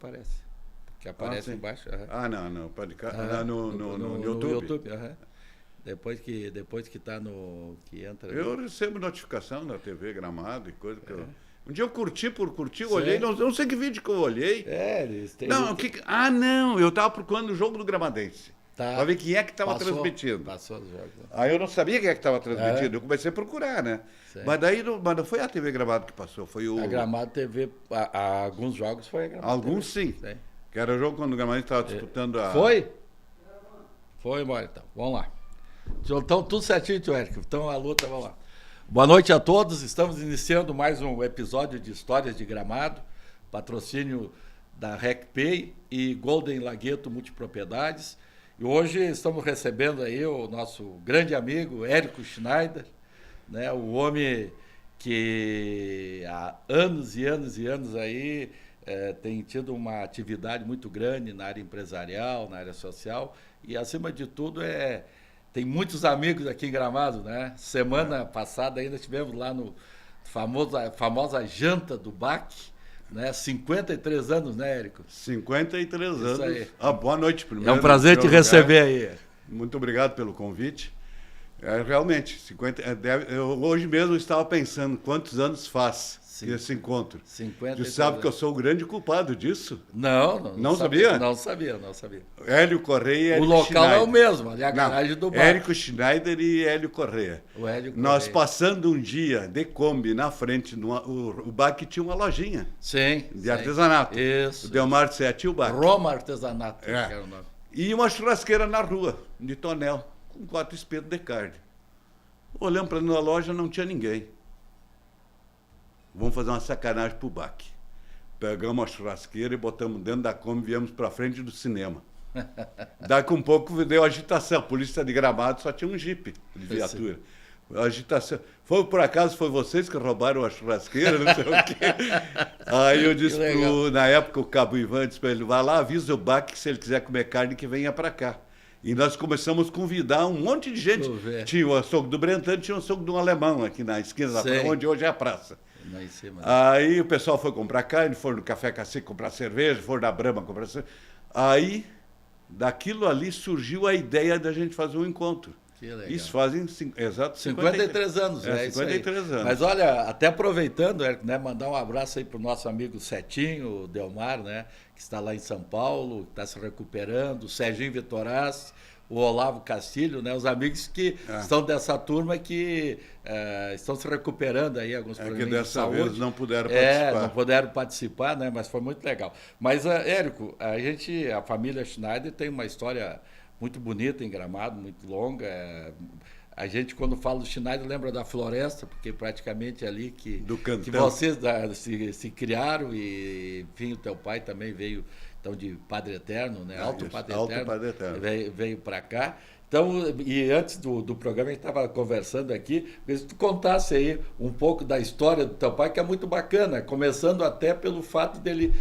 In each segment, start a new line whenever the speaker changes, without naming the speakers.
Aparece. Que aparece embaixo.
Não, podcast. No YouTube.
YouTube, Depois que tá no. Que entra.
Eu recebo notificação na TV Gramado e coisa que um dia eu curti, olhei, não sei que vídeo que eu olhei.
Eles têm.
Não, eu tava procurando o jogo do Gramadense.
Tá.
Pra ver quem é que estava transmitindo.
Passou os jogos.
Aí eu não sabia quem é que estava transmitindo. Eu comecei a procurar, né?
Certo.
Mas daí não foi a TV Gramado que passou, foi o...
A Gramado TV, alguns jogos foi a Gramado
Alguns
TV.
sim. Que era o jogo quando o Gramado estava disputando a...
Foi? Foi, embora então. Vamos lá. Então, tudo certinho, tio Érico. Então, a luta, vamos lá. Boa noite a todos. Estamos iniciando mais um episódio de Histórias de Gramado. Patrocínio da RecPay e Golden Lagueto Multipropriedades. E hoje estamos recebendo aí o nosso grande amigo Érico Schneider, né, o homem que há anos e anos e anos aí tem tido uma atividade muito grande na área empresarial, na área social e, acima de tudo, tem muitos amigos aqui em Gramado, né? Semana passada ainda estivemos lá no famosa janta do BAC, né? 53 anos, né, Érico?
53
Isso
anos.
aí.
Boa noite, primeiro.
É um prazer te receber aí.
Muito obrigado pelo convite. Realmente, hoje mesmo eu estava pensando quantos anos faz esse encontro.
50.
Você sabe que eu sou o grande culpado disso?
Não
sabia?
Não sabia.
Hélio Correia e Érico
O local
Schneider.
é o mesmo, ali a garagem do bar.
Érico Schneider e Hélio Correia. Nós passando um dia de Kombi na frente, o BAC tinha uma lojinha.
Sim.
De artesanato.
Isso.
O Delmar Sete e o BAC.
Roma Artesanato. Que era o nome.
E uma churrasqueira na rua, de tonel, com 4 espetos de carne. Olhando para na loja, não tinha ninguém. Vamos fazer uma sacanagem pro BAC. Pegamos a churrasqueira e botamos dentro da Kombi e viemos para frente do cinema. Daqui um pouco deu agitação. A polícia de Gramado só tinha um jipe de viatura. Agitação. Por acaso foi vocês que roubaram a churrasqueira? Não sei o quê. Aí eu disse na época o Cabo Ivan disse para ele: vai lá, avisa o BAC que se ele quiser comer carne que venha para cá. E nós começamos a convidar um monte de gente. Tinha o açougue do Brentano, tinha o açougue de um alemão aqui na esquina da praça, onde hoje é a praça. Aí o pessoal foi comprar carne, foram no Café Cacique comprar cerveja, foram na Brahma comprar cerveja. Aí, daquilo ali surgiu a ideia da gente fazer um encontro.
Que legal.
Isso fazem
53 anos, né?
53 anos.
Mas olha, até aproveitando, Érico, né, mandar um abraço aí para o nosso amigo Setinho, o Delmar, né, que está lá em São Paulo, que está se recuperando, o Serginho Vitorazzi, o Olavo Castilho, né, os amigos que estão dessa turma que estão se recuperando aí, alguns problemas
que dessa
de saúde.
Vez não puderam participar.
Não puderam participar, né, mas foi muito legal. Mas, Érico, a família Schneider tem uma história muito bonita em Gramado, muito longa. A gente, quando fala do Schneider, lembra da floresta, porque praticamente é ali que vocês se criaram e, enfim, o teu pai também veio então, de Padre Eterno, né? Alto Padre Eterno. Veio para cá. Então, e antes do programa, a gente estava conversando aqui, se tu contasse aí um pouco da história do teu pai, que é muito bacana, começando até pelo fato dele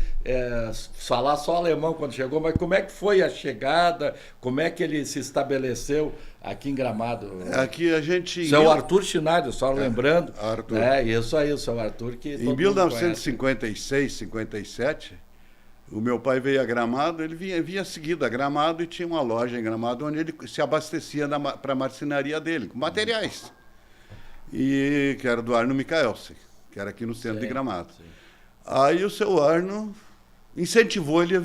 falar só alemão quando chegou, mas como é que foi a chegada, como é que ele se estabeleceu aqui em Gramado?
Aqui a gente...
Isso é o Arthur Schneider, só lembrando.
Arthur.
Isso aí, o seu Arthur, que
em 1956, 57... O meu pai veio a Gramado, ele vinha seguido a Gramado e tinha uma loja em Gramado onde ele se abastecia para a marcenaria dele, com materiais. E que era do Arno Mikaelsen, que era aqui no centro de Gramado. Sim. Aí o seu Arno incentivou ele a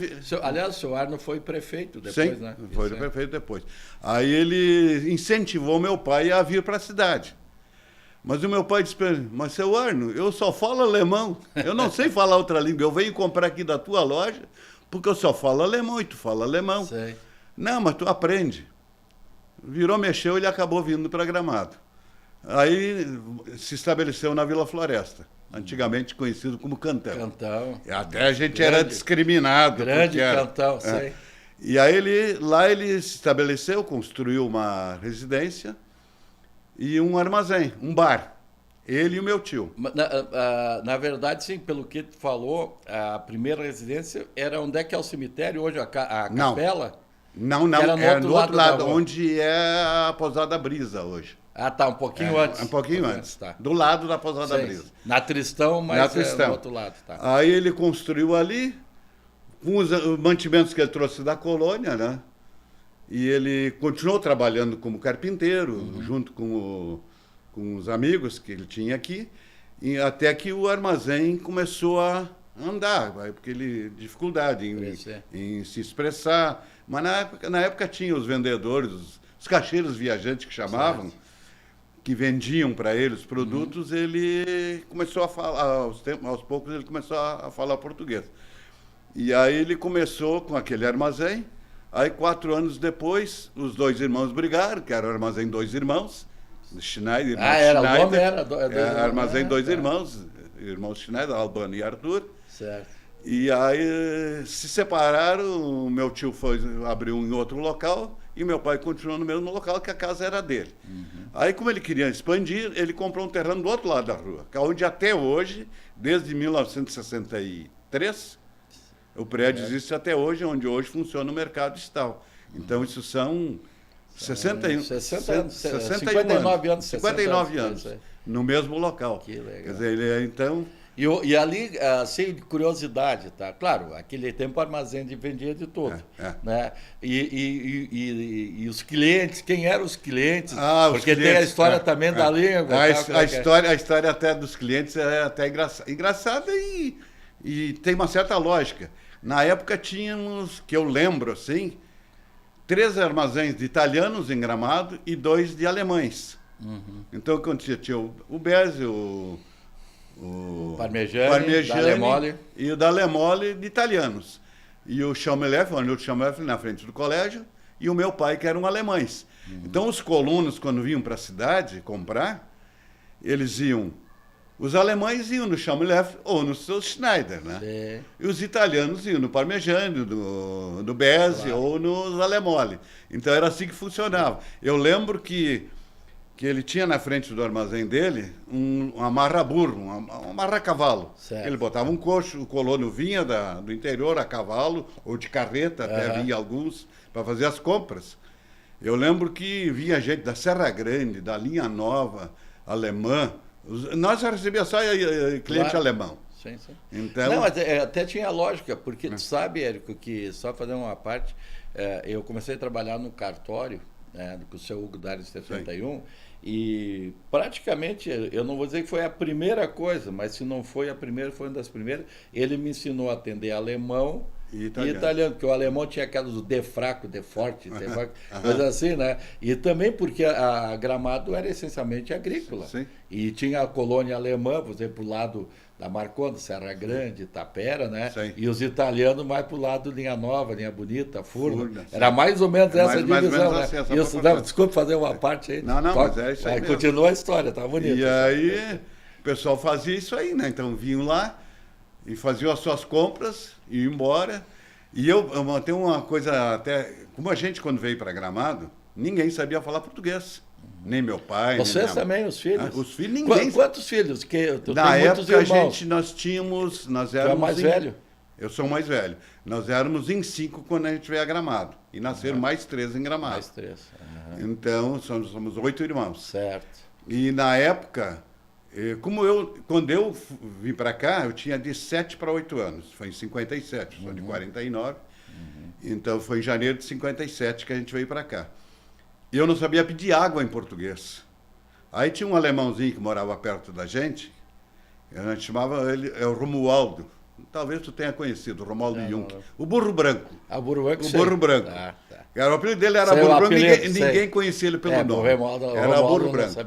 Aliás, o seu Arno foi prefeito depois,
sim,
né?
Foi prefeito depois. Aí ele incentivou meu pai a vir para a cidade. Mas o meu pai disse para ele: mas seu Arno, eu só falo alemão, eu não sei falar outra língua, eu venho comprar aqui da tua loja porque eu só falo alemão e tu fala alemão.
Sei.
Não, mas tu aprende. Virou, mexeu, ele acabou vindo para Gramado. Aí se estabeleceu na Vila Floresta, antigamente conhecido como Cantão.
Cantão.
E até a gente era discriminado.
Grande Cantão, sei.
E aí lá ele se estabeleceu, construiu uma residência e um armazém, um bar. Ele e o meu tio.
Na verdade, sim, pelo que tu falou, a primeira residência era onde é que é o cemitério hoje, a capela?
Não, era no outro lado, onde é a Pousada Brisa hoje.
Ah, tá, um pouquinho antes.
Um pouquinho antes, tá. Do lado da Pousada Brisa.
Na Tristão, mas
do outro lado.
Tá.
Aí ele construiu ali, com os mantimentos que ele trouxe da colônia, né? E ele continuou trabalhando como carpinteiro, junto com os amigos que ele tinha aqui, e até que o armazém começou a andar, porque ele dificuldade em se expressar. Mas na época tinha os vendedores, os caixeiros viajantes que chamavam, que vendiam para ele os produtos, ele começou a falar, aos poucos ele começou a falar português. E aí ele começou com aquele armazém. Aí, 4 anos depois, os 2 irmãos brigaram, que era o armazém 2 irmãos, Schneider,
era,
Schneider,
o nome era
armazém 2 irmãos, irmãos Schneider, Albano e Arthur.
Certo.
E aí se separaram, meu tio abriu em outro local e meu pai continuou no mesmo local, que a casa era dele. Aí, como ele queria expandir, ele comprou um terreno do outro lado da rua, onde até hoje, desde 1963, o prédio existe até hoje, onde hoje funciona o mercado Stal. Então, isso são
59 anos.
59 anos, no mesmo local.
Que legal.
Quer dizer, ele, então...
E ali, assim, curiosidade, tá? Claro, aquele tempo o armazém vendia de tudo, né? E os clientes, quem eram os clientes? Porque tem a história também da língua.
A história até dos clientes é até engraçada e tem uma certa lógica. Na época tínhamos, que eu lembro assim, 3 armazéns de italianos em Gramado e 2 de alemães. Então, quando tinha o Bezzi, o
Parmegiani, da Lemole.
E o da Lemole de italianos. E o Chameleff, na frente do colégio, e o meu pai, que eram alemães. Então, os colonos, quando vinham para a cidade comprar, eles iam... Os alemães iam no Chameleff ou no seu Schneider, né?
Sim.
E os italianos iam no Parmegiani, no Bezzi ou nos Alemole. Então, era assim que funcionava. Eu lembro que ele tinha na frente do armazém dele um amarra-burro, um amarra-cavalo. Ele botava um coxo, o colono vinha do interior a cavalo, ou de carreta, até vinha alguns, para fazer as compras. Eu lembro que vinha gente da Serra Grande, da Linha Nova, alemã. Nós já recebíamos só cliente alemão.
Sim, sim.
Então...
Não, mas até tinha lógica, porque tu sabe, Érico, que, só fazer uma parte, eu comecei a trabalhar no cartório, com o seu Hugo Dário 71, e praticamente, eu não vou dizer que foi a primeira coisa, mas se não foi a primeira, foi uma das primeiras, ele me ensinou a atender alemão e italiano, porque o alemão tinha aquelas de fraco, de forte, coisa assim, né? E também porque a Gramado era essencialmente agrícola.
Sim.
E tinha a colônia alemã, por exemplo, o lado da Marconda, Serra Grande, Tapera, né?
Sim.
E os italianos mais para o lado Linha Nova, Linha Bonita, Furna. Era mais ou menos essa divisão, né? Isso, desculpa fazer uma parte aí.
Não, mas é isso aí mesmo.
Continua a história, tá bonito.
E aí, o pessoal fazia isso aí, né? Então, vinham lá e faziam as suas compras, iam embora. E eu tenho uma coisa até... Como a gente, quando veio para Gramado, ninguém sabia falar português. Nem meu pai,
Vocês
nem
também, os filhos?
Os filhos, ninguém...
Quantos filhos?
Na época, nós éramos...
Tu é mais velho?
Eu sou mais velho. Nós éramos em 5 quando a gente veio a Gramado. E nasceram mais 3 em Gramado.
Mais 3.
Então, somos 8 irmãos.
Certo.
E na época... Quando eu vim para cá, eu tinha de 7 para 8 anos. Foi em 57, sou de 49. Então, foi em janeiro de 57 que a gente veio para cá. E eu não sabia pedir água em português. Aí tinha um alemãozinho que morava perto da gente, a gente chamava ele, o Romualdo. Talvez tu tenha conhecido, o Romualdo Jung. O Burro Branco.
O Burro Branco.
O Burro Branco.
Tá.
O apelido dele era Burro Branco, ninguém conhecia ele pelo nome. Era Burro Branco.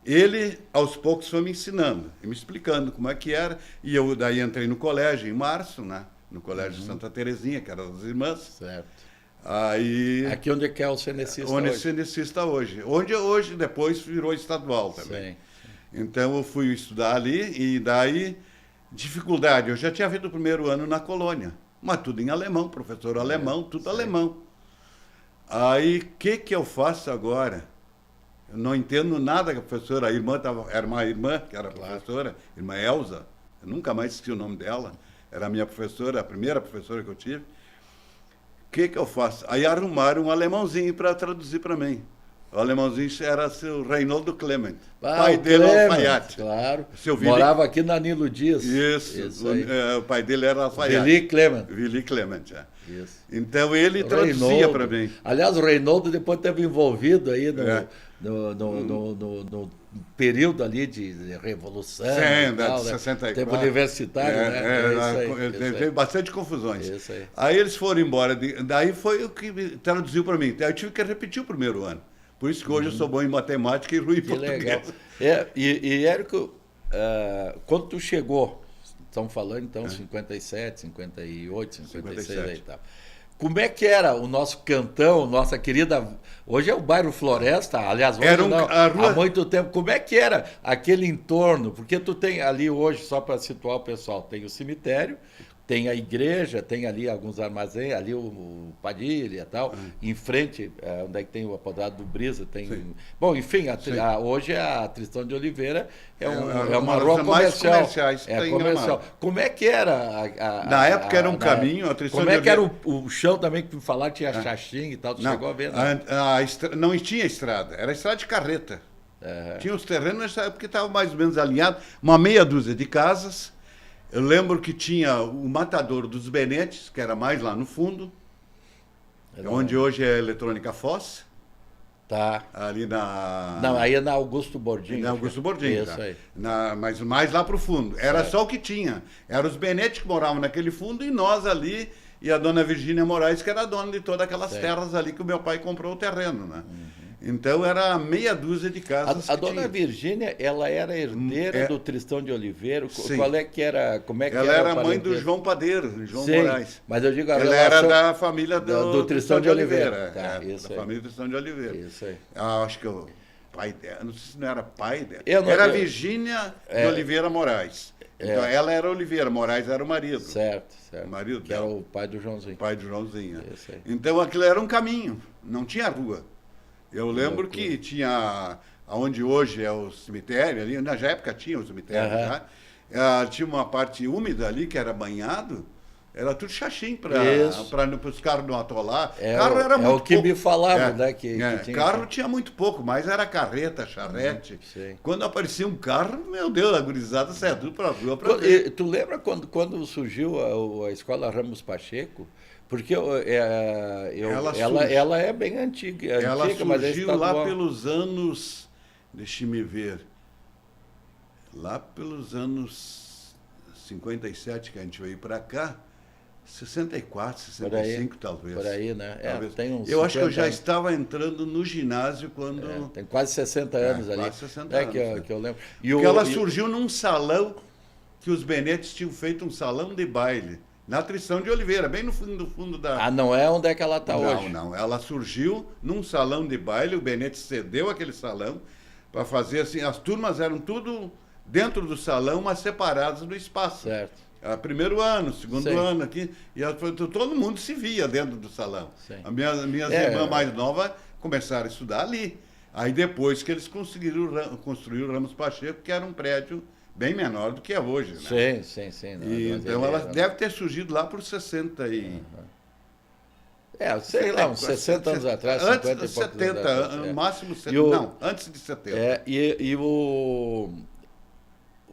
Ele, aos poucos, foi me ensinando, e me explicando como é que era. E eu daí entrei no colégio em março, né? No colégio Santa Terezinha, que era das irmãs.
Certo.
Aí,
aqui onde é o Cenecista
onde hoje. O Cenecista hoje. Onde hoje, depois, virou estadual também. Sim. Então, eu fui estudar ali, e daí, dificuldade. Eu já tinha feito o primeiro ano na colônia, mas tudo em alemão, professor alemão, tudo alemão. Aí, o que eu faço agora? Eu não entendo nada que a professora, era uma irmã, que era professora, irmã Elza, eu nunca mais esqueci o nome dela, era a minha professora, a primeira professora que eu tive. O que eu faço? Aí arrumaram um alemãozinho para traduzir para mim. O alemãozinho era o Reinaldo Clement.
Ah,
pai dele
Clement,
era alfaiate.
Claro.
Seu Willy...
Morava aqui na Nilo Dias.
Isso o pai dele era alfaiate.
Willy Clement.
Willy Clement, é.
Isso.
Então ele traduzia para mim.
Aliás, o Reinaldo depois esteve envolvido aí no período ali de Revolução.
Sim,
tal,
de 64.
Tempo universitário, né?
Teve bastante confusões.
Isso aí.
Aí eles foram embora. Daí foi o que traduziu para mim. Eu tive que repetir o primeiro ano. Por isso que hoje eu sou bom em matemática e ruim em português.
Legal. Érico, quando tu chegou, estamos falando então 57, 58, 56 aí e tal. Como é que era o nosso cantão, nossa querida... Hoje é o bairro Floresta, aliás, hoje
era
não,
rua...
há muito tempo. Como é que era aquele entorno? Porque tu tem ali hoje, só para situar o pessoal, tem o cemitério, tem a igreja, tem ali alguns armazéns, ali o Padilha e tal, em frente, onde é que tem o apodado do Brisa, tem... Sim. Bom, enfim, hoje a Tristão de Oliveira é uma rua comercial. Comercial. Como é que era?
Na época era um caminho, a Tristão
Como é que era o chão também, que falar tinha xaxim e tal, tu chegou a ver?
Não tinha estrada, era estrada de carreta. Tinha os terrenos nessa época que estavam mais ou menos alinhados, uma meia dúzia de casas. Eu lembro que tinha o Matador dos Benetes, que era mais lá no fundo, onde hoje é Eletrônica Foz.
Tá.
Ali na...
Não, aí é na Augusto Bordinho.
Na Augusto Bordinho,
isso aí.
Mas mais lá para o fundo. Era só o que tinha. Eram os Benetes que moravam naquele fundo e nós ali, e a dona Virgínia Moraes, que era dona de todas aquelas terras ali que o meu pai comprou o terreno, né? Então era meia dúzia de casas.
A dona Virgínia, ela era herdeira do Tristão de Oliveira.
Sim.
Qual é que era? Como é que
ela
era
a mãe do João Padeiro, João
Sim,
Moraes.
Mas eu digo a
ela
relação...
era da família do
Tristão de Oliveira.
Tá, isso da família Tristão de Oliveira.
Isso aí.
Acho que o pai dela, não sei se não era pai dela. Era Virgínia de Oliveira Moraes. Então ela era Oliveira, Moraes era o marido.
Certo.
O marido
que
dela.
era o pai do Joãozinho.
Pai do Joãozinho.
Isso aí.
Então aquilo era um caminho, não tinha rua. Eu lembro que tinha, onde hoje é o cemitério, ali, na época tinha o cemitério, tinha uma parte úmida ali que era banhado, era tudo xaxim para os carros não atolar. Carro era muito
o que
pouco.
Me falavam, né? Que tinha
carro tinha muito pouco, mas era carreta, charrete. Quando aparecia um carro, meu Deus, a gurizada saia tudo para a rua para ver.
Tu lembra quando surgiu a Escola Ramos Pacheco? Porque ela é bem antiga.
Ela
mas
surgiu lá pelos anos... Deixe-me ver. Lá pelos anos 57 que a gente veio para cá, 64, 65 talvez.
Por aí, né? Tem uns
eu acho que eu já estava entrando no ginásio quando...
tem quase 60 anos ali.
Quase 60 anos.
Que eu lembro.
Porque ela surgiu num salão que os Benetes tinham feito um salão de baile. Na Tristão de Oliveira, bem no fundo da...
não é onde é que ela está hoje?
Não. Ela surgiu num salão de baile, o Benete cedeu aquele salão para fazer assim, as turmas eram tudo dentro do salão, mas separadas no espaço.
Certo.
Primeiro ano, segundo ano aqui, e todo mundo se via dentro do salão. As minhas irmãs mais novas começaram a estudar ali. Aí depois que eles conseguiram construir o Ramos Pacheco, que era um prédio bem menor do que é hoje, né?
Sim.
Então ela deve ter surgido lá por 60 e...
sei lá, uns 60 anos atrás, 50 e poucos
70,
anos atrás.
No máximo 70, não, antes de 70.
E o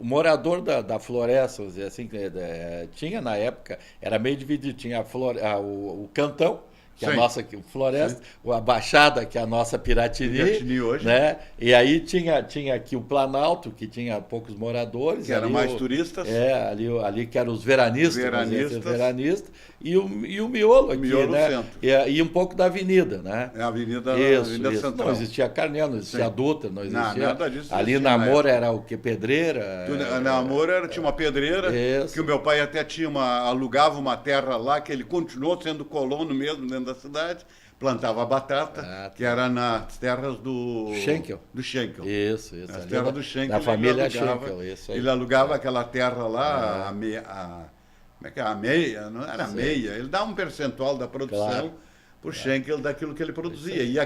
morador da floresta, vamos dizer assim, tinha na época, era meio dividido, tinha o cantão, que é a nossa floresta, a Baixada, que é a nossa Piratini
hoje.
Né? E aí tinha aqui o Planalto, que tinha poucos moradores.
Que era mais turistas.
Ali que eram os veranistas. E o miolo aqui, né?
Centro.
E um pouco da avenida, né?
A Avenida Central.
Não existia Carnel, não existia Dutra, não existia...
Nada disso.
Ali na Moura era o que? Pedreira?
Na Moura tinha uma pedreira, que o meu pai até alugava uma terra lá, que ele continuou sendo colono mesmo dentro da cidade, plantava batata, que era nas terras do
Schenkel.
Do Schenkel.
Isso.
As terras do Schenkel.
Da família Schenkel, isso aí.
Ele alugava aquela terra lá, como é que é? A meia, não era meia, ele dá um percentual da produção por Schenkel daquilo que ele produzia. E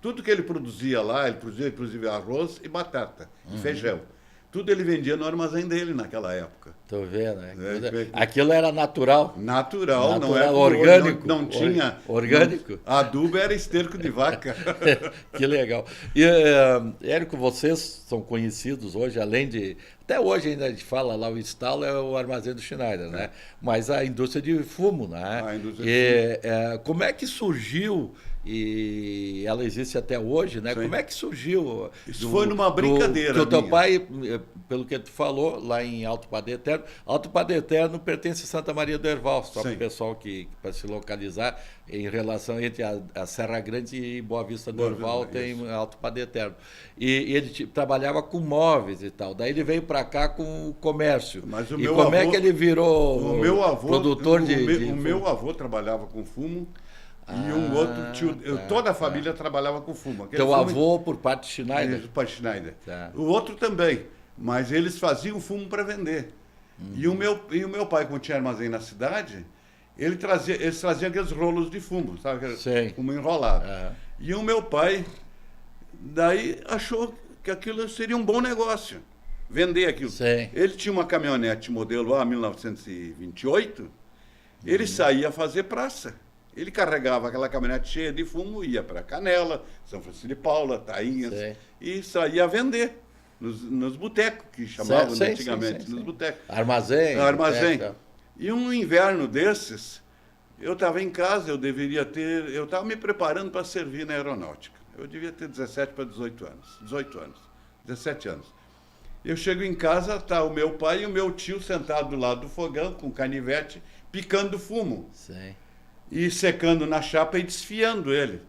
tudo que ele produzia lá, ele produzia inclusive arroz e batata, e feijão. Tudo ele vendia no armazém dele naquela época.
Tô vendo, né? Aquilo era natural.
Natural, não era
orgânico.
Não tinha.
Orgânico.
Adubo era esterco de vaca.
Que legal. E, Érico, vocês são conhecidos hoje, além de. Até hoje ainda a gente fala lá, o estalo é o armazém do Schneider, né? Mas a indústria de fumo, né?
A indústria de fumo.
Como é que surgiu? E ela existe até hoje, né?
Sim.
Como é que surgiu?
Isso foi numa brincadeira.
Que o teu pai, pelo que tu falou, lá em Alto Padre Eterno, Alto Padre Eterno pertence a Santa Maria do Herval, só para o pessoal que para se localizar, em relação entre a Serra Grande e Boa Vista do Herval, tem Alto Padre Eterno. E ele trabalhava com móveis e tal. Daí ele veio para cá com o comércio.
Mas o
e
meu
como
avô,
é que ele virou produtor de
O meu avô trabalhava com fumo. E um outro tio, toda a família trabalhava com fumo.
Teu avô por parte de Schneider?
Por parte de Schneider. O outro também, mas eles faziam fumo para vender. E o meu pai, quando tinha armazém na cidade, eles traziam aqueles rolos de fumo, sabe? Fumo enrolado. E o meu pai, daí achou que aquilo seria um bom negócio, vender aquilo. Ele tinha uma caminhonete modelo A 1928, ele saía a fazer praça. Ele carregava aquela caminhonete cheia de fumo, ia para Canela, São Francisco de Paula, Tainhas, e saía a vender nos botecos, que chamavam antigamente, nos botecos.
Armazém.
E um inverno desses, eu estava em casa, eu estava me preparando para servir na aeronáutica. Eu devia ter 17 para 18 anos, 17 anos. Eu chego em casa, está o meu pai e o meu tio sentado do lado do fogão, com canivete, picando fumo. E secando na chapa e desfiando ele.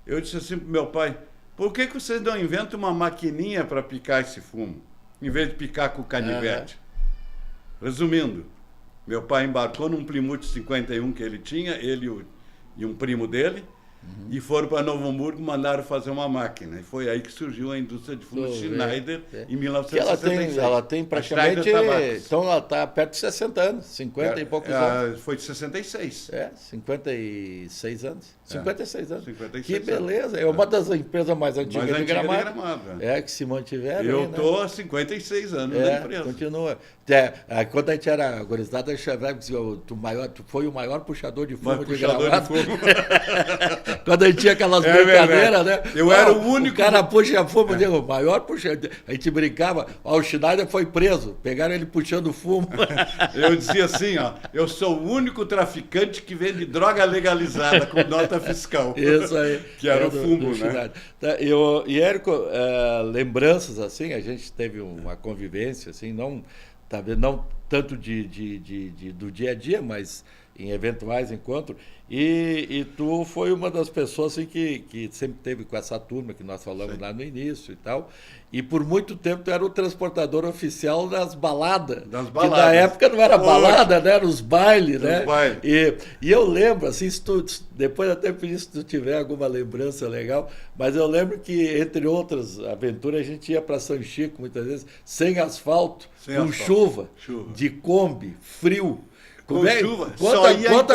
Eu disse assim para o meu pai, por que vocês não inventam uma maquininha para picar esse fumo, em vez de picar com o canivete? Resumindo, meu pai embarcou num Plymouth 51 que ele tinha, ele e um primo dele, e foram para Novo Hamburgo, mandaram fazer uma máquina. E foi aí que surgiu a indústria de fumo Schneider, em 1966.
Ela tem praticamente... Então ela está perto de 60 anos, 50 e poucos anos.
Foi de 66.
56 anos. 56 anos.
56
que beleza. É uma das empresas mais antigas de Gramado. Que se mantiveram.
Eu estou há 56 anos na empresa.
Continua. Quando a gente era gurizada, tu foi o maior puxador de fumo de Gramado. Quando a gente tinha aquelas brincadeiras, né?
Eu era o único.
O cara puxa fumo, o maior puxador. A gente brincava, o Schneider foi preso, pegaram ele puxando fumo.
Eu dizia assim, eu sou o único traficante que vende droga legalizada com nota fiscal.
Isso aí.
Que era o fumo, né?
E Érico, lembranças assim, a gente teve uma convivência, assim, não tanto do dia a dia, mas em eventuais encontros, e tu foi uma das pessoas assim, que sempre teve com essa turma que nós falamos lá no início e tal, e por muito tempo tu era o transportador oficial das baladas. Que na época não era balada, né? Era os bailes, né? E eu lembro, assim, depois até pedi se tu tiver alguma lembrança legal, mas eu lembro que, entre outras aventuras, a gente ia para São Chico, muitas vezes, sem asfalto, com chuva, de Kombi, frio.
Com chuva,
conta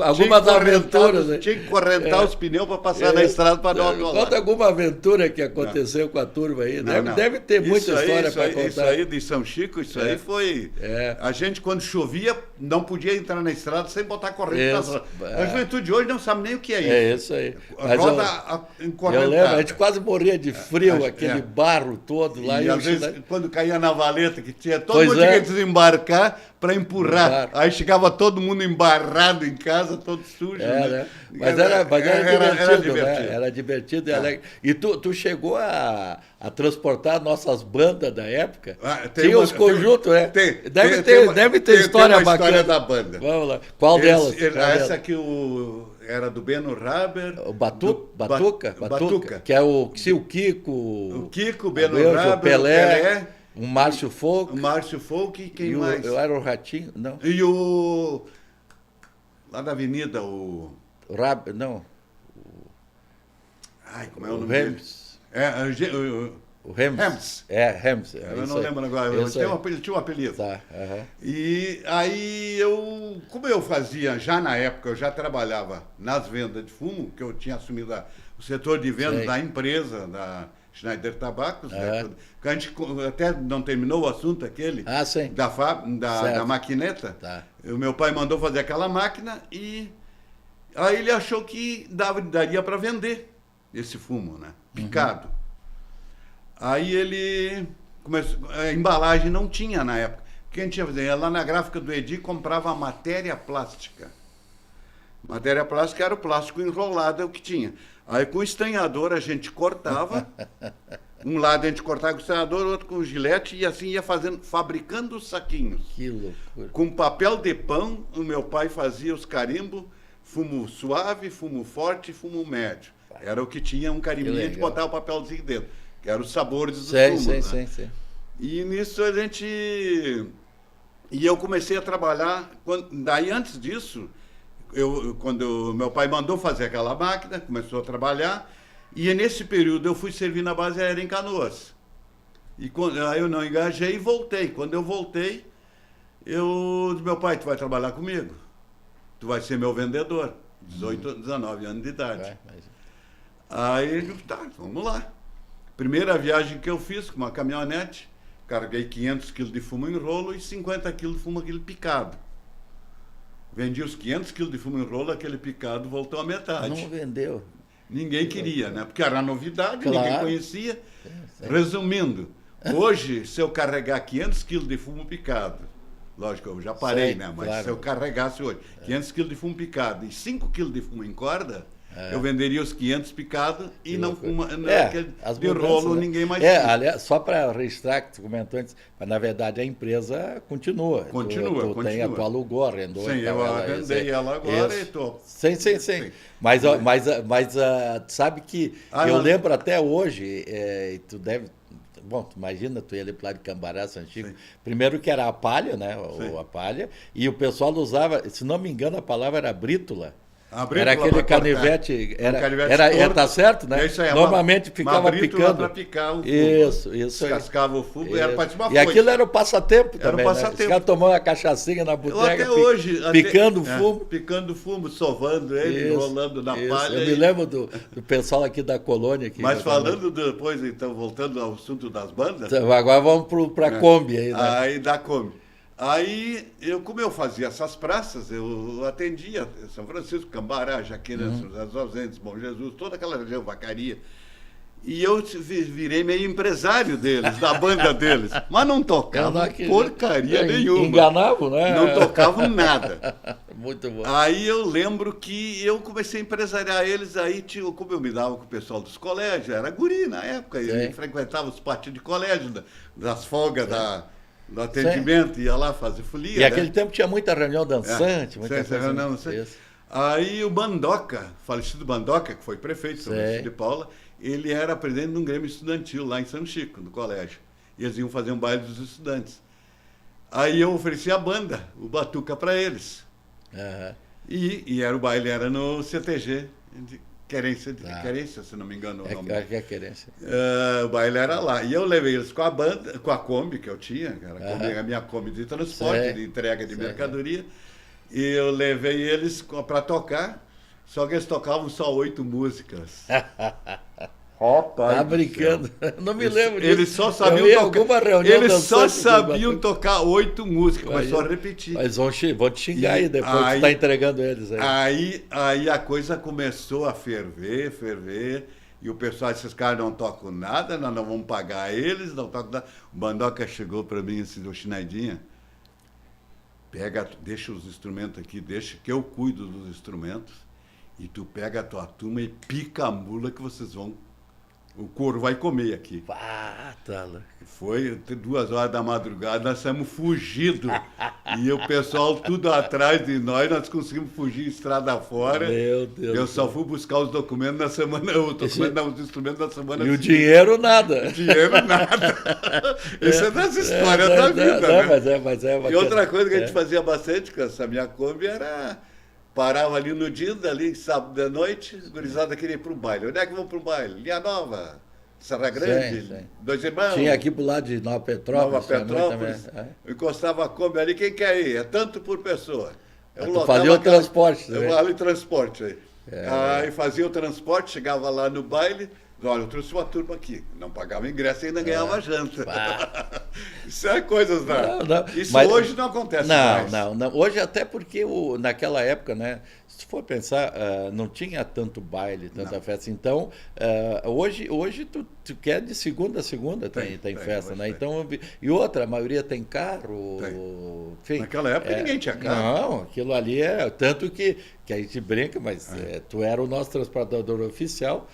algumas aventuras. Né?
Tinha que correntar os pneus para passar na estrada para não atolar.
Conta alguma aventura que aconteceu com a turma aí. Deve ter muita história para contar.
Isso aí de São Chico, aí foi... A gente, quando chovia, não podia entrar na estrada sem botar corrente na estrada. A juventude hoje não sabe nem o que é isso.
É isso aí.
Roda encorrentada.
Eu lembro, a gente quase morria de frio, aquele barro todo lá.
E às vezes, quando caía na valeta, que tinha todo mundo que desembarcar para empurrar. Aí chegava todo mundo embarrado em casa, todo sujo.
Né? Mas era divertido, né? Era divertido e alegre. E tu chegou a transportar nossas bandas da época? Tinha os conjuntos, né? Deve ter história bacana.
História da banda.
Vamos lá. Qual delas?
Essa que era do Beno Raber.
O Batuca. Que é o Kiko.
O Kiko, o Beno Raber,
o Pelé. Um Márcio Folk.
O Márcio Folk e quem mais?
Eu era o Ratinho, não.
E o... Lá da avenida, o...
Não.
Ai, como é o nome dele?
O Rems. Rems.
Eu não lembro agora. Ele tinha um apelido. E aí como eu fazia, já na época, eu já trabalhava nas vendas de fumo, que eu tinha assumido o setor de vendas da empresa, Schneider Tabacos, né? A gente até não terminou o assunto aquele
sim.
da maquineta.
Tá.
O meu pai mandou fazer aquela máquina e aí ele achou que daria para vender esse fumo, né? Picado. Aí ele começou, a embalagem não tinha na época. O que a gente ia fazer? Ia lá na gráfica do Edi, comprava a matéria plástica. Matéria plástica era o plástico enrolado, é o que tinha. Aí com o estanhador a gente cortava, um lado a gente cortava com o estanhador, outro com o gilete, e assim ia fabricando os saquinhos.
Que loucura.
Com papel de pão, o meu pai fazia os carimbos, fumo suave, fumo forte e fumo médio. Era o que tinha um carimbinho, a gente botava o papelzinho dentro, que eram os sabores dos fumos. Sim. E nisso a gente... E eu comecei a trabalhar, daí antes disso... quando meu pai mandou fazer aquela máquina, começou a trabalhar, e nesse período eu fui servir na base aérea em Canoas. E aí eu não engajei e voltei. Quando eu voltei, meu pai, tu vai trabalhar comigo? Tu vai ser meu vendedor. 19 anos de idade. Aí ele disse, tá, vamos lá. Primeira viagem que eu fiz com uma caminhonete, carreguei 500 quilos de fumo em rolo e 50 quilos de fumo aquele picado. Vendi os 500 quilos de fumo em rolo, aquele picado voltou à metade.
Não vendeu.
Ninguém queria, né? Porque era novidade, ninguém conhecia. Resumindo, hoje, se eu carregar 500 quilos de fumo picado, lógico, eu já parei, né? Mas se eu carregasse hoje 500 quilos de fumo picado e 5 quilos de fumo em corda, eu venderia os 500 picados e não fuma, de rolo, ninguém mais fuma.
Aliás, só para registrar que tu comentou antes, mas na verdade a empresa continua.
Continua.
Tu alugou, arrendou.
Sim, eu arrendei ela agora e estou.
Sim. Mas sabe que eu lembro até hoje, tu deve... Bom, tu imagina, tu ia ali para lá de Cambará, Sanchico. Primeiro que era a palha, né? A palha, e o pessoal usava, se não me engano, a palavra era brítula. Era aquele canivete, tá certo, né?
Isso aí,
normalmente ficava picando.
Para picar o fumo.
Isso.
Descascava o fumo, era para uma
foice. E aquilo era o passatempo também,
Né?
Os caras tomavam uma cachaçinha na bodega,
até hoje,
picando fumo.
Picando fumo, sovando ele, enrolando na palha.
Eu me lembro do pessoal aqui da colônia. Aqui,
mas falando depois, então, voltando ao assunto das bandas...
Agora vamos para a Kombi. Aí, né?
Aí da Kombi. Aí, como eu fazia essas praças, eu atendia São Francisco, Cambará, Jaqueira, As Ausentes, Bom Jesus, toda aquela região, Vacaria. E eu virei meio empresário deles, da banda deles. Mas não tocavam porcaria nenhuma.
Enganavam, né?
Não tocavam nada.
Muito bom.
Aí eu lembro que eu comecei a empresariar eles, aí como eu me dava com o pessoal dos colégios, era guri na época, eu frequentava os pátios de colégio, das folgas do atendimento, ia lá fazer folia.
E aquele tempo tinha muita reunião dançante, muita coisa.
Reunião dançante. Aí o Bandoca, falecido Bandoca, que foi prefeito de São Francisco de Paula, ele era presidente de um grêmio estudantil lá em São Chico, no colégio. E eles iam fazer um baile dos estudantes. Aí eu ofereci a banda, o Batuca, para eles. E o baile era no CTG, Querência, se não me engano.
É Querência.
O baile era lá. E eu levei eles com a banda, com a Kombi que eu tinha, que era a minha Kombi de transporte, de entrega de mercadoria. E eu levei eles para tocar, só que eles tocavam só 8 músicas.
Tá brincando. Não me lembro disso.
Eles só sabiam tocar 8 músicas, começou a repetir.
Mas vão te xingar aí depois que tu tá entregando eles.
Aí a coisa começou a ferver, e o pessoal, esses caras não tocam nada, nós não vamos pagar eles, não tocam nada. O Bandoca chegou para mim assim, do Schneidinha, deixa os instrumentos aqui, deixa que eu cuido dos instrumentos, e tu pega a tua turma e pica a mula que vocês vão... O couro vai comer aqui. Foi 2 horas da madrugada, nós saímos fugidos. E o pessoal tudo atrás de nós conseguimos fugir estrada fora.
Meu Deus.
Eu só fui buscar os documentos na semana, os instrumentos na semana.
E o dinheiro nada.
Isso é das histórias da vida, né?
Mas é
e outra coisa que a gente fazia bastante com essa minha Kombi era... Parava ali no dia, ali sábado da noite, a gurizada queria ir para o baile. Onde é que vão para o baile? Linha Nova, Serra Grande, Dois Irmãos.
Tinha aqui pro lado de Nova Petrópolis.
Eu encostava a Kombi ali, quem quer ir? É tanto por pessoa.
Eu fazia o transporte.
Vale transporte aí. Aí fazia o transporte, chegava lá no baile, Olha, eu trouxe uma turma aqui. Não pagava ingresso e ainda ganhava janta. Isso é coisas da... Isso hoje não acontece mais.
Não. Hoje até porque naquela época, né? Se for pensar, não tinha tanto baile, tanta festa. Então, hoje tu quer de segunda a segunda tem festa, né? Então, e outra, a maioria tem carro. Enfim,
naquela época ninguém tinha carro.
Não, aquilo ali é... Tanto que a gente brinca, mas tu era o nosso transportador oficial,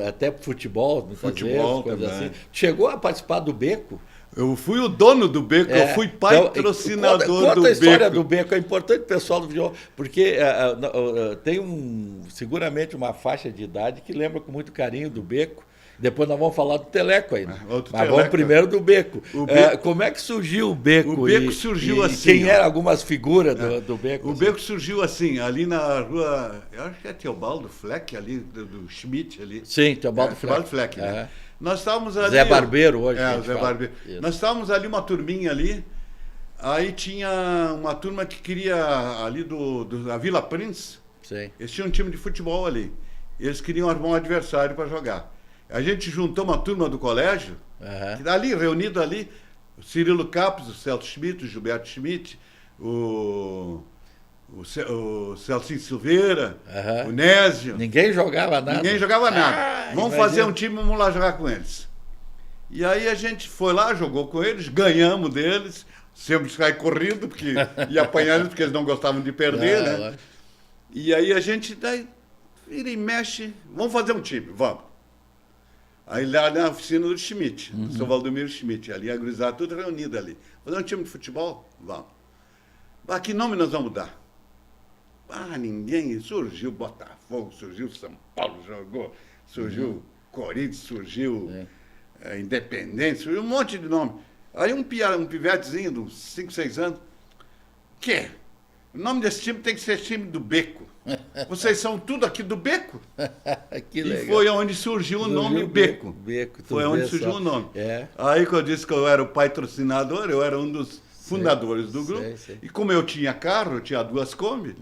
até futebol, muitas vezes, coisas assim. Chegou a participar do Beco?
Eu fui o dono do Beco, eu fui patrocinador do Beco.
Conta a história do Beco, é importante o pessoal do futebol, porque tem seguramente uma faixa de idade que lembra com muito carinho do Beco. Depois nós vamos falar do Teleco aí. Mas vamos primeiro do Beco. Como é que surgiu o Beco?
O Beco surgiu assim.
Quem eram algumas figuras do Beco?
O Beco surgiu assim, ali na rua, eu acho que é Teobaldo Fleck, ali, do Schmidt ali.
Sim, Teobaldo Fleck.
Teobaldo Fleck, né? Nós estávamos ali...
Zé Barbeiro hoje.
Zé Barbeiro. Nós estávamos ali, uma turminha ali, aí tinha uma turma que queria, ali da Vila Prince,
sim.
Eles tinham um time de futebol ali. Eles queriam armar um adversário para jogar. A gente juntou uma turma do colégio, ali, reunido ali, o Cirilo Capes, o Celso Schmidt, o Gilberto Schmidt, o Celcinho Silveira, o Nésio.
Ninguém jogava nada.
Ninguém jogava nada. Vamos fazer um time, vamos lá jogar com eles. E aí a gente foi lá, jogou com eles, ganhamos deles, sempre sair corrido, porque ia apanhar eles, porque eles não gostavam de perder, né? E aí a gente daí vira e mexe, vamos fazer um time, vamos. Aí lá na oficina do Schmidt, do São Valdomiro Schmidt, ali a gurizada tudo reunida ali. Fazer um time de futebol? Vamos. Mas que nome nós vamos dar? Ninguém. Surgiu Botafogo, surgiu São Paulo, jogou, surgiu Corinthians, surgiu Independente, surgiu um monte de nome. Aí um pivetezinho de uns 5, 6 anos, o nome desse time tem que ser time do Beco. Vocês são tudo aqui do Beco?
Que legal.
E foi onde surgiu o nome Beco. Foi onde surgiu o nome. Aí que eu disse que eu era o patrocinador, eu era um dos fundadores do grupo. E como eu tinha carro, eu tinha 2 Kombi,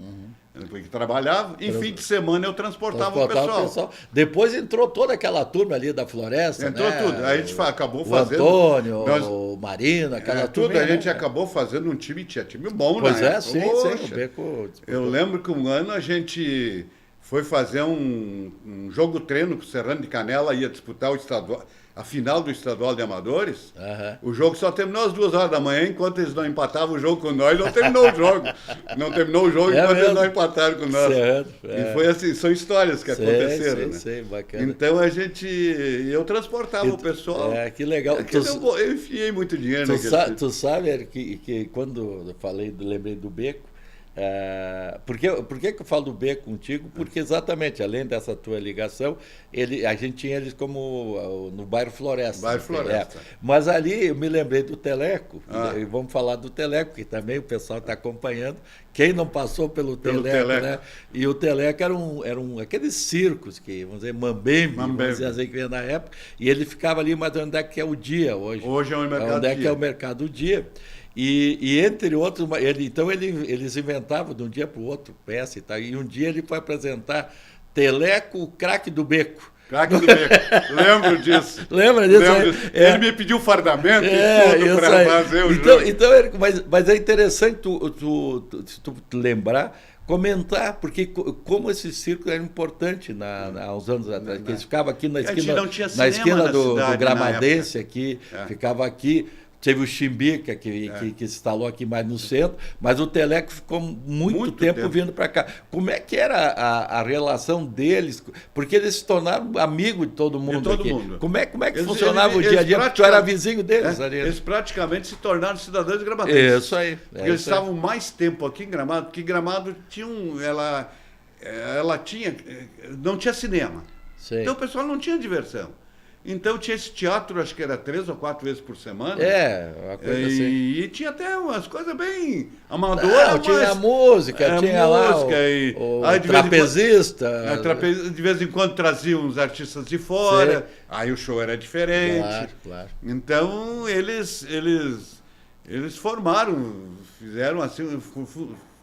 que trabalhava, em fim de semana eu transportava o pessoal.
Depois entrou toda aquela turma ali da Floresta,
entrou tudo. Aí a gente acabou fazendo...
O Antônio, o Marino, aquela turma.
A gente acabou fazendo um time, tinha time bom,
pois
né?
Sim, o Beco...
Eu lembro que um ano a gente foi fazer um jogo treino com o Serrano de Canela, ia disputar a final do estadual de amadores. O jogo só terminou às 2 horas da manhã, enquanto eles não empatavam o jogo com nós, não terminou o jogo. Não terminou o jogo enquanto eles não empataram com nós. E foi assim, são histórias que aconteceram, né?
Bacana.
Então eu transportava o pessoal.
Que legal.
Eu enfiei muito dinheiro naquele.
Tu sabe, Eric, que quando eu lembrei do Beco, por que eu falo do Beco contigo? Porque exatamente, além dessa tua ligação, a gente tinha eles como no bairro Floresta.
Bairro Floresta.
Mas ali eu me lembrei do Teleco, e vamos falar do Teleco, que também o pessoal está acompanhando. Quem não passou pelo Teleco, né? E o Teleco eram aqueles circos que, vamos dizer, Mambembe, vamos dizer assim, que veio na época, e ele ficava ali, mas onde é que é o dia hoje?
Hoje é o mercado
onde é que é o mercado dia? E entre outros, eles inventavam de um dia para o outro peça e tal. E um dia ele foi apresentar Teleco, o craque do Beco.
Craque do Beco, lembro disso.
Lembra disso?
Ele me pediu fardamento e tudo para fazer o jogo.
Então, mas é interessante se tu lembrar, comentar, porque como esse circo era importante há uns anos atrás, que eles ficavam aqui na esquina do Gramadense, aqui, ficava aqui. Teve o Chimbica, que se instalou aqui mais no centro, mas o Teleco ficou muito tempo vindo para cá. Como é que era a relação deles? Porque eles se tornaram amigos de todo mundo aqui. Como é que funcionava o dia a dia? Porque tu era vizinho deles.
Eles praticamente se tornaram cidadãos de Gramadense.
Isso aí.
Porque eles estavam mais tempo aqui em Gramado, porque Gramado tinha não tinha cinema.
Sim.
Então o pessoal não tinha diversão. Então tinha esse teatro, acho que era 3 ou 4 vezes por semana.
Uma coisa assim.
E tinha até umas coisas bem amadoras.
Tinha a música, tinha lá o trapezista.
De vez em quando traziam uns artistas de fora, sim. Aí o show era diferente.
Claro.
Então eles formaram, fizeram assim,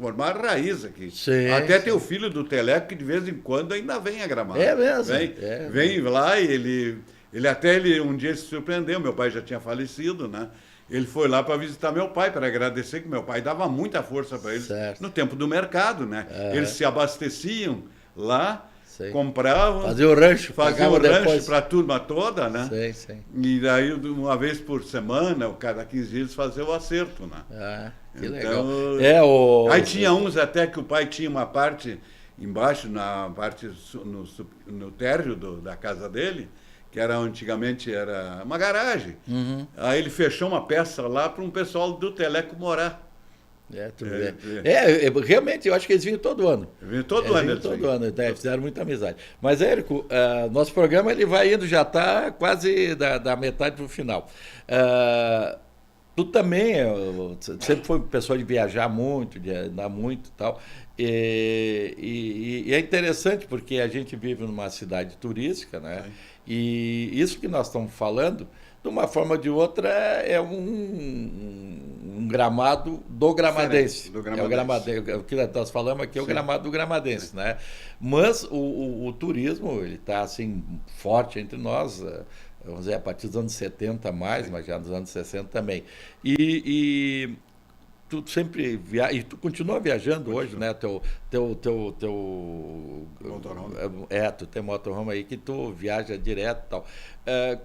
formar raiz aqui.
Sim,
Até
sim.
tem o filho do Teleco que de vez em quando ainda vem a Gramado.
É mesmo?
Vem lá e ele um dia se surpreendeu, meu pai já tinha falecido, né? Ele foi lá para visitar meu pai, para agradecer que meu pai dava muita força para eles
Certo.
no tempo do mercado, né? Eles se abasteciam lá,
Sei.
compravam,
Fazia o rancho,
faziam o
pagava
rancho
depois.
para a turma toda, né?
Sei, sei.
E daí, uma vez por semana, ou cada 15 dias, fazer o acerto, né?
Ah, que
Então,
legal.
Aí tinha uns até que o pai tinha uma parte embaixo, na parte no térreo da casa dele, que era antigamente era uma garagem.
Uhum.
Aí ele fechou uma peça lá para um pessoal do Teleco morar.
Tu vê. Realmente, eu acho que eles vinham todo ano.
Vinha todo ano.
Vinham todo ano, né? Fizeram muita amizade. Mas, Érico, nosso programa ele vai indo, já está quase da metade para o final. Tu também sempre foi pessoa de viajar muito, de andar muito e tal. E é interessante porque a gente vive numa cidade turística, né? E isso que nós estamos falando, de uma forma ou de outra, é um gramado do gramadense.
Do
É o que nós falamos aqui é o gramado do gramadense, né? Mas o turismo, ele está assim, forte entre nós, vamos dizer, a partir dos anos 70 mais, mas já nos anos 60 também. E tu sempre e tu continua viajando hoje, né? Teu
motorhome.
Tu tem motorhome aí que tu viaja direto e tal.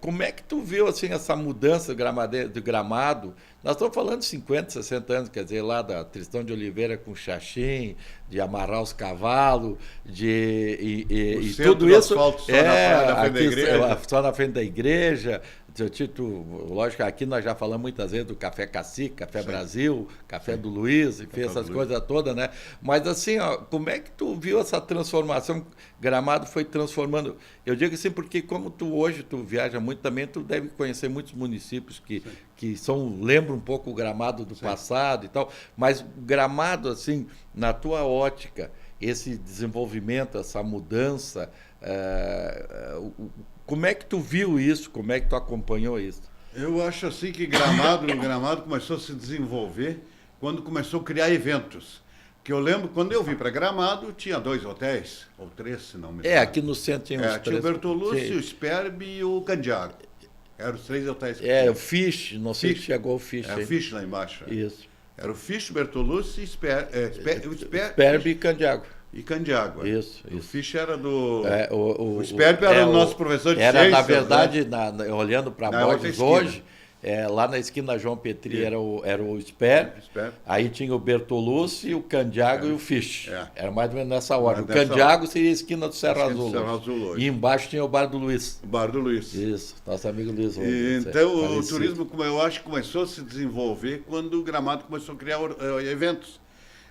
Como é que tu viu assim essa mudança do Gramado? Nós estamos falando de 50, 60 anos, quer dizer, lá da Tristão de Oliveira com Xaxim, de amarrar os cavalos, e tudo isso só na frente da igreja. Lógico, aqui nós já falamos muitas vezes do Café Cacique, Café Brasil, Café do Luiz, enfim, essas coisas todas, né? Mas assim, como é que tu viu essa transformação? Gramado foi transformando. Eu digo assim porque como hoje tu viaja muito também, tu deve conhecer muitos municípios que lembram um pouco o Gramado do passado e tal, mas o Gramado, assim, na tua ótica, esse desenvolvimento, essa mudança, como é que tu viu isso? Como é que tu acompanhou isso?
Eu acho assim que o Gramado começou a se desenvolver quando começou a criar eventos. Que eu lembro, quando eu vim para Gramado, tinha 2 hotéis, ou 3, se não me engano.
Aqui no centro tinha uns 3.
Tinha o Bertolucci, o Sperb e o Candiago. Eram os 3 hotéis.
O Fish, não sei se chegou o Fish.
O Fish lá embaixo.
Isso.
Era o Fish, Bertolucci, o
Sperb e Candiago.
E Candiágua.
Isso.
O Fish era do...
o
Sperb era o nosso professor de ciências.
Na verdade, né? Olhando para Borges hoje, lá na esquina João Petri era o Sperb, aí tinha o Bertolucci, o Candiago e o Fish. Era mais ou menos nessa ordem. O Candiago seria a esquina do Serra Azul. E embaixo tinha o Bar do Luiz.
O Bar do Luiz.
Isso, nosso amigo Luiz.
Então, o turismo, eu acho que começou a se desenvolver quando o Gramado começou a criar eventos.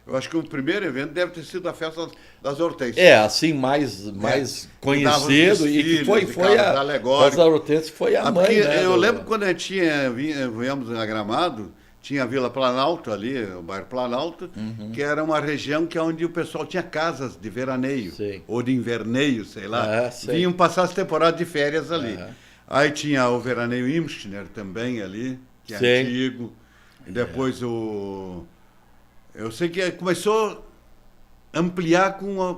Eu acho que o primeiro evento deve ter sido a Festa das Hortênsias.
Assim, mais conhecido, e que foi a Festa das Hortênsias foi a mãe, né?
Eu lembro quando viemos a Gramado, tinha a Vila Planalto ali, o bairro Planalto, que era uma região onde o pessoal tinha casas de veraneio, ou de inverneio, sei lá. Vinham passar as temporadas de férias ali. Aí tinha o veraneio Imschner também ali, que é antigo. E depois eu sei que começou a ampliar com a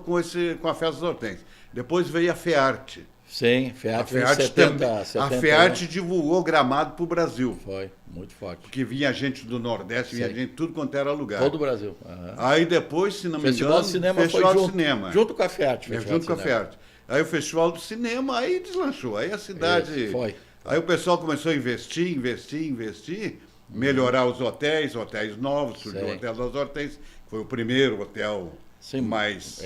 Festa das Hortênsias. Depois veio a FEARTE.
Sim, FEARTE
também. A FEARTE divulgou Gramado para o Brasil.
Foi, muito forte.
Porque vinha gente do Nordeste, vinha gente de tudo quanto era lugar.
Todo o Brasil.
Aí depois, se não me engano,
Festival de Cinema
Festival
foi
de Cinema.
Junto com a FEARTE.
Junto com a FEARTE. Aí o Festival do Cinema, aí deslanchou. Aí a cidade...
Foi.
Aí o pessoal começou a investir, melhorar os hotéis novos, surgiu o Hotel das Hortênsias, que foi o primeiro hotel mais...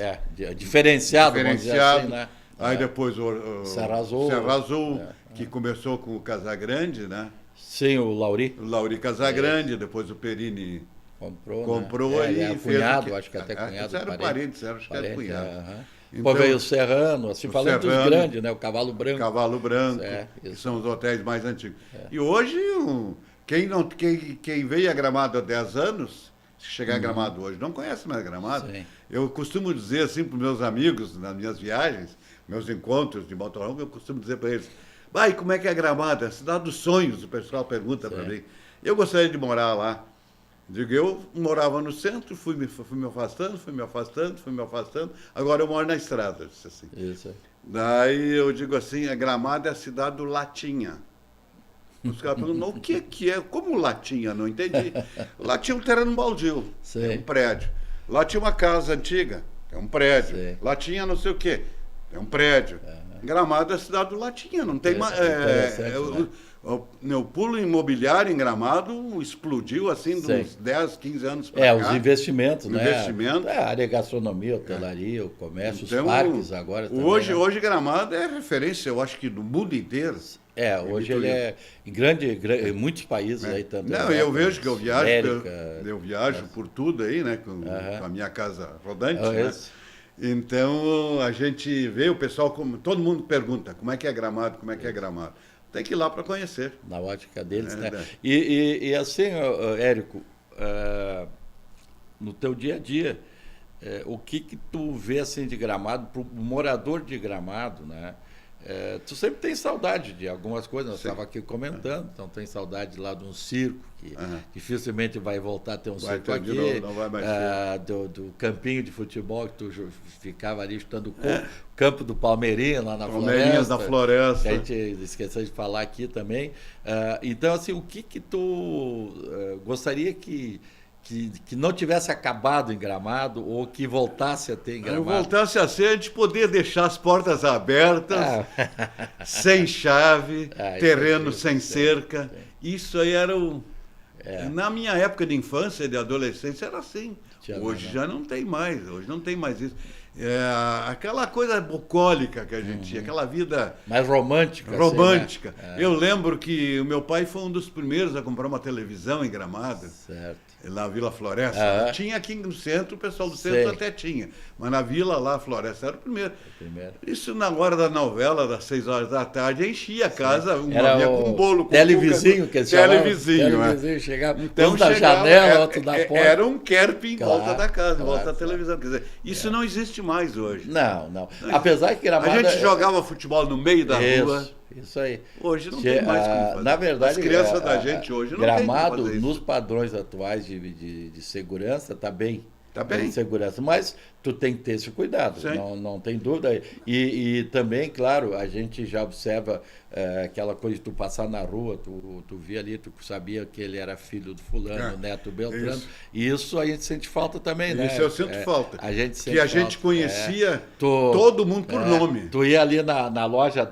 diferenciado, vamos dizer assim, né?
Aí depois o
Serra Azul,
que começou com o Casagrande, né?
Sim, o Lauri.
O Lauri Casagrande, depois o Perini comprou
e
fez
cunhado, acho que até cunhado.
Era parente, acho que era cunhado.
Depois veio o Serrano, assim, falando dos grandes, né? O Cavalo Branco.
Cavalo Branco, que são os hotéis mais antigos. E hoje... Quem veio a Gramado há 10 anos, se chegar a Gramado hoje, não conhece mais Gramado. Eu costumo dizer assim para os meus amigos, nas minhas viagens, meus encontros de motorhome, eu costumo dizer para eles, e como é que é Gramado? É a cidade dos sonhos, o pessoal pergunta para mim. Eu gostaria de morar lá. Digo, eu morava no centro, fui me afastando, agora eu moro na estrada, disse assim.
Isso aí.
Daí eu digo assim, a Gramado é a cidade do Latinha. Os caras perguntam, o que é? Como Latinha? Não entendi. Lá tinha um terreno baldio, é um prédio. Lá tinha uma casa antiga, é um prédio.
Sim.
Lá tinha não sei o quê, é um prédio. Gramado é a cidade do Latinha, não tem mais... O pulo imobiliário em Gramado explodiu assim de uns 10, 15 anos para cá.
Os investimentos, né?
Investimento.
A área gastronomia, hotelaria, o comércio, então, os parques agora também.
Hoje Gramado é referência, eu acho que do mundo inteiro.
Hoje ele é em em muitos países aí também.
Não, eu vejo que eu viajo, eu viajo por tudo aí, né? Com a minha casa rodante, né? Então a gente vê o pessoal, todo mundo pergunta como é que é Gramado, como é que é Gramado. Tem que ir lá para conhecer.
Na ótica deles, né? E assim, Érico, no teu dia a dia, o que tu vê assim de Gramado, para o morador de Gramado, né? Tu sempre tem saudade de algumas coisas, nós estávamos aqui comentando, então tem saudade lá de um circo, que dificilmente vai voltar a ter um circo aqui,
não vai mais
do campinho de futebol que tu ficava ali chutando o campo do Palmeirinha lá na
Palmeirinhas
Floresta.
da Floresta.
Que a gente esqueceu de falar aqui também. Então, assim, o que tu gostaria que não tivesse acabado em Gramado ou que voltasse a ter em Gramado?
Voltasse a ser de poder deixar as portas abertas, sem chave, terreno sem cerca. Isso aí era o... Na minha época de infância, de adolescência, era assim. Hoje já não tem mais, hoje não tem mais isso. Aquela coisa bucólica que a gente tinha, aquela vida...
Mais romântica.
Romântica.
Assim, né?
Eu lembro que o meu pai foi um dos primeiros a comprar uma televisão em Gramado.
Certo.
Na Vila Floresta. Tinha aqui no centro, o pessoal do centro até tinha. Mas na Vila lá, Floresta, era o primeiro. Isso na hora da novela, das 6 horas da tarde, enchia a casa,
era
com bolo, com
televizinho, que eles chamavam.
Televizinho,
chegava,
então,
da janela, outro da porta.
Era um kerp em volta da casa, em volta da televisão. Quer dizer, isso não existe mais hoje.
Não. Apesar que Gramado...
A gente jogava futebol no meio da rua.
Isso aí.
Hoje não tem mais como fazer.
Na verdade,
as crianças da gente hoje não
Gramado,
tem como fazer isso.
Nos padrões atuais de segurança, está bem.
Está bem.
De segurança, mas tu tem que ter esse cuidado, não tem dúvida. E também, claro, a gente já observa aquela coisa de tu passar na rua, tu via ali, tu sabia que ele era filho do fulano, neto Beltrano. Isso a gente sente falta também, né?
Isso eu sinto falta.
A gente sente
que a gente conhecia todo mundo por nome.
Tu ia ali na loja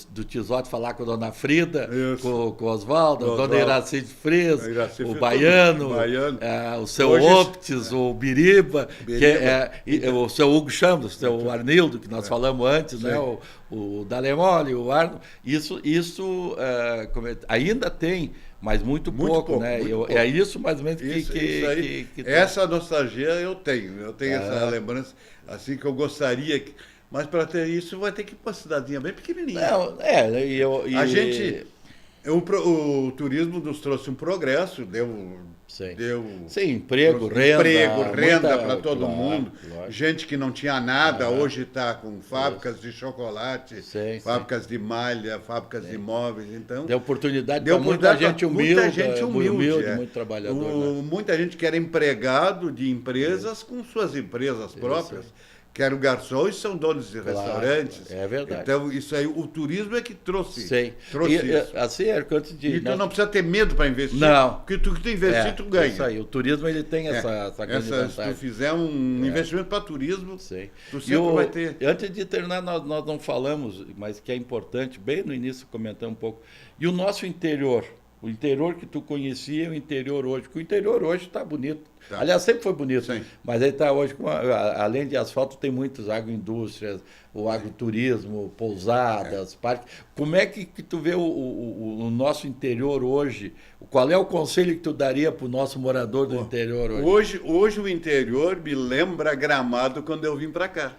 do Tizote falar com a dona Frida, com o Oswaldo, a dona Iraci de Fres, o Baiano, o seu Optis, o Biriba, o seu Hugo Chambres, o seu Arnildo, que nós falamos antes, né? O Dalemole, o Arno. Isso ainda tem, mas muito pouco, né? É isso mais ou menos que
essa nostalgia eu tenho essa lembrança, assim, que eu gostaria... Mas para ter isso vai ter que ir para uma cidadezinha bem pequenininha. A gente... O turismo nos trouxe um progresso, deu
emprego, renda
para todo mundo. Gente que não tinha nada, hoje está com fábricas de chocolate, fábricas de malha, fábricas de móveis. Então,
deu oportunidade para muita gente humilde, muito trabalhador.
Muita gente que era empregado de empresas com suas empresas próprias. Que eram garçons, são donos de restaurantes.
É verdade.
Então, isso aí, o turismo é que trouxe isso.
Assim, antes de...
E tu não precisa ter medo para investir.
Não.
Porque tu investir, tu ganha.
Isso aí, o turismo ele tem essa grande vantagem.
Se tu fizer um investimento para turismo, tu sempre vai ter...
Antes de terminar, nós não falamos, mas que é importante, bem no início comentamos um pouco. E o nosso interior? O interior que tu conhecia, o interior hoje. Porque o interior hoje está bonito. Aliás, sempre foi bonito. Mas ele está hoje, além de asfalto, tem muitas agroindústrias, o agroturismo, pousadas, parques. Como é que tu vê o nosso interior hoje? Qual é o conselho que tu daria para o nosso morador do interior hoje?
Hoje o interior me lembra Gramado quando eu vim para cá.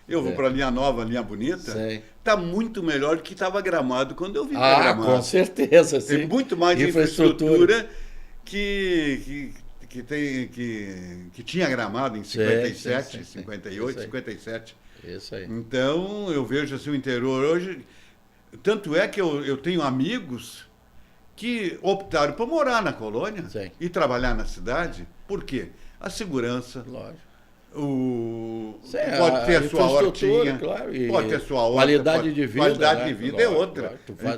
Eu vou para a Linha Nova, Linha Bonita, está muito melhor do que estava Gramado quando eu vim para Gramado.
Com certeza, sim.
Tem muito mais infraestrutura que tinha Gramado em 57, 58, 57.
Isso aí.
Então, eu vejo assim, o interior hoje... Tanto é que eu tenho amigos que optaram por morar na colônia
Sim.
e trabalhar na cidade. Por quê? A segurança,
Lógico.
pode ter a sua hortinha,
claro, e
pode ter sua horta,
qualidade de vida.
Qualidade
né?
de vida é outra.
Claro, tu faz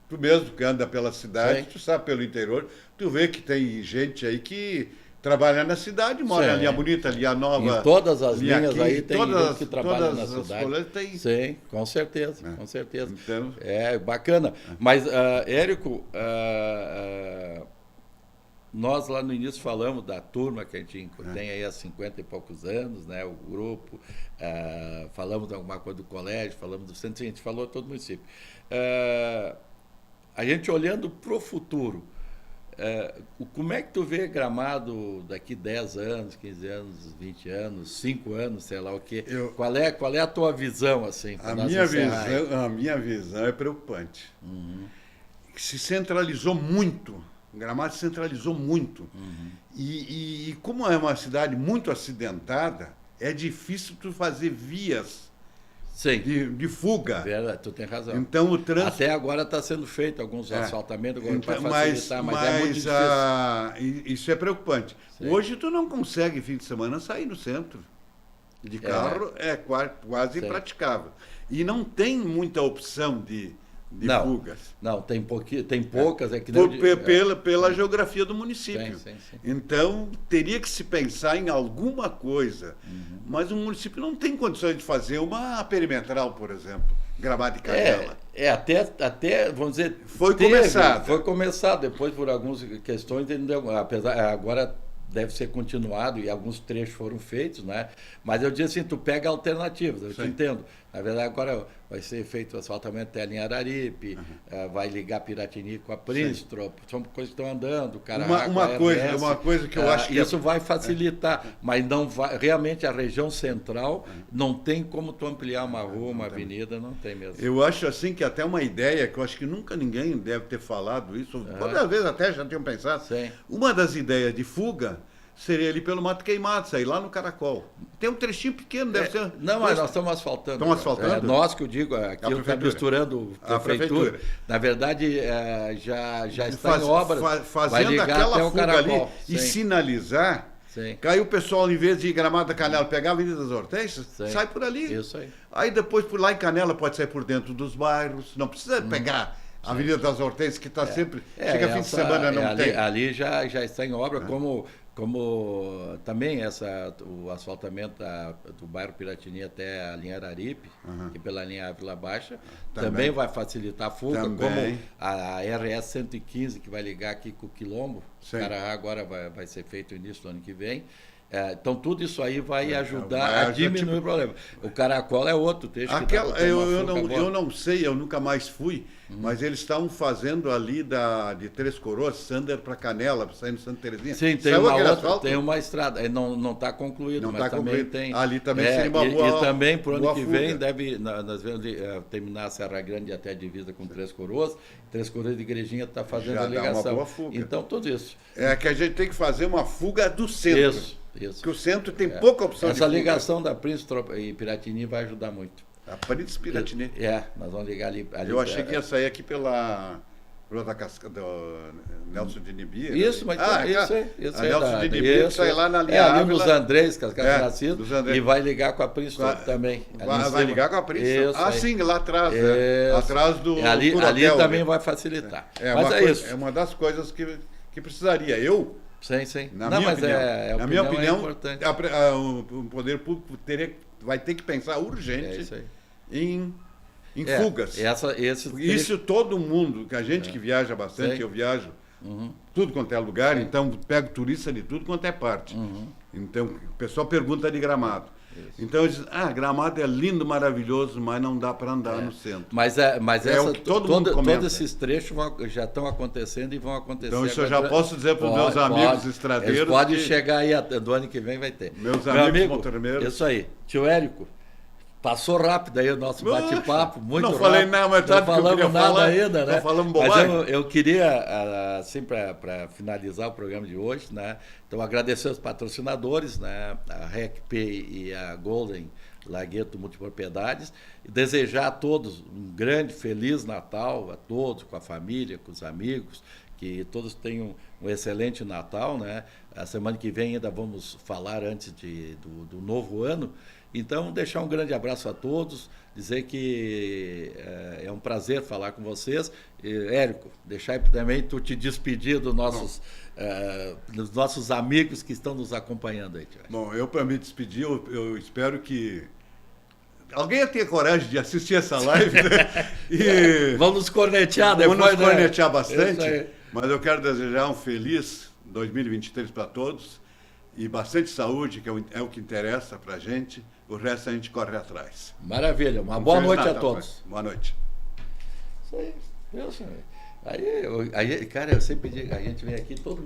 Tu mesmo que anda pela cidade,
Sim.
tu sabe pelo interior, tu vê que tem gente aí que trabalha na cidade, mora
Sim.
em Linha Bonita, Linha Nova.
Em todas as
linha
linhas
aqui,
aí tem
todas,
gente que trabalha na
as
cidade.
colônias tem.
Sim, com certeza, com certeza.
Então,
É bacana. Mas, Érico, nós lá no início falamos da turma que a gente tem aí há 50 e poucos anos, né? O grupo, falamos de alguma coisa do colégio, falamos do centro, a gente falou todo o município. A gente olhando para o futuro, como é que tu vê Gramado daqui 10 anos, 15 anos, 20 anos, 5 anos, sei lá o quê? Qual é a tua visão, assim?
A minha visão é preocupante. Se centralizou muito. Gramado se centralizou muito. E como é uma cidade muito acidentada, é difícil tu fazer vias
Sim.
de fuga.
Verdade, tu tem razão.
Então o trânsito...
Até agora está sendo feito alguns asfaltamentos para facilitar, mas é muito difícil.
Isso é preocupante.
Sim.
Hoje tu não consegue, fim de semana, sair no centro. De carro é quase impraticável. E não tem muita opção de fugas.
Não, tem poucas. É que
pela geografia do município.
Sim.
Então, teria que se pensar em alguma coisa. Mas o município não tem condições de fazer uma perimetral, por exemplo. Gramado e Canela.
Até, vamos dizer...
Foi
começado. Depois, por algumas questões, agora deve ser continuado e alguns trechos foram feitos, né? Mas eu disse assim, tu pega alternativas, eu te entendo. Na verdade, agora vai ser feito o asfaltamento até a linha Araripe, vai ligar Piratini com a Príncipe, são coisas que estão andando,
uma coisa que eu acho que
isso vai facilitar, mas não vai, realmente a região central não tem como tu ampliar uma rua, uma avenida, não tem mesmo.
Eu acho assim que até uma ideia que eu acho que nunca ninguém deve ter falado isso, quantas vezes até já tinham pensado.
Sim.
Uma das ideias de fuga seria ali pelo Mato Queimado, sair lá no Caracol. Tem um trechinho pequeno, deve ser...
Não, mas nós estamos asfaltando.
Estão asfaltando?
Nós que eu digo, aquilo está misturando
a prefeitura.
Na verdade, já está em obra.
Fazendo aquela fuga
Caracol,
ali e sinalizar.
Sim.
Que aí o pessoal, em vez de ir Gramado da Canela, pegar a Avenida das Hortênsias, sai por ali.
Isso aí.
Aí depois, por lá em Canela, pode sair por dentro dos bairros. Não precisa pegar a Avenida das Hortênsias, que está sempre... Chega fim de semana, não tem.
Ali já está em obra, como também o asfaltamento do bairro Piratini até a linha Araripe, que pela linha Ávila Baixa, também vai facilitar a fuga, como a RS 115, que vai ligar aqui com o Quilombo, Carará agora vai ser feito no início do ano que vem. Então, tudo isso aí vai ajudar a diminuir o problema. O Caracol é outro texto.
Eu não sei, eu nunca mais fui, mas eles estavam fazendo ali de Três Coroas, Sander para Canela, saindo de Santa Terezinha.
Sim, tem uma estrada, não está concluído, mas também tem.
Ali também seria uma boa.
E também, para o ano que vem,
fuga.
nós vamos terminar a Serra Grande até a divisa com Três Coroas. Três Coroas de Igrejinha está fazendo a ligação.
Uma boa fuga.
Então, tudo isso.
É que a gente tem que fazer uma fuga do centro.
Isso.
Que o centro tem pouca opção de fuga.
Essa ligação da Príncipe e Piratini vai ajudar muito.
A Príncipe Piratini?
Nós vamos ligar ali.
Eu achei que ia sair aqui pela da casca do Nelson de Nibia.
Isso, mas isso é
Nelson de Nibia sai lá na linha
ali
Ávila.
nos Andrés, Cascais Nascidos, e vai ligar com a Príncipe também.
Vai ligar com a Príncipe? Sim, lá atrás. Atrás do
ali também vai facilitar. Mas é isso.
É uma das coisas que precisaria.
Sim.
Na minha opinião,
importante.
O poder público vai ter que pensar urgente em fugas. Isso todo mundo, que a gente que viaja bastante, eu viajo, tudo quanto é lugar, então pego turista de tudo quanto é parte. Então o pessoal pergunta de Gramado. Então eles dizem, Gramado é lindo, maravilhoso, mas não dá para andar no centro.
Mas
o que todo mundo comenta.
Todos esses trechos já estão acontecendo e vão acontecer.
Então isso eu já posso dizer para os meus amigos estradeiros.
Eles podem chegar aí, do ano que vem vai ter.
Meus amigos montorneiros.
Isso aí. Tio Érico, passou rápido aí o nosso bate-papo, muito rápido.
Não falei nada, mas
não falamos nada ainda, né?
Não falamos bobagem.
Mas eu queria, assim, para finalizar o programa de hoje, né? Então, agradecer aos patrocinadores, né? A RECP e a Golden Lagueto Multipropriedades, e desejar a todos um grande, feliz Natal, a todos, com a família, com os amigos, que todos tenham um excelente Natal, né? A semana que vem ainda vamos falar antes do novo ano. Então, deixar um grande abraço a todos, dizer que é um prazer falar com vocês. E, Érico, deixar aí também tu te despedir dos nossos amigos que estão nos acompanhando aí.
Bom, eu para me despedir, eu espero que alguém tenha coragem de assistir essa live, né? E
vamos nos cornetear depois.
Vamos nos cornetear
né?
bastante, mas eu quero desejar um feliz 2023 para todos e bastante saúde, que é o que interessa para a gente. O resto a gente corre atrás.
Maravilha. Uma boa noite a todos.
Boa noite.
Isso aí. Aí, cara, eu sempre digo, a gente vem aqui, todo mundo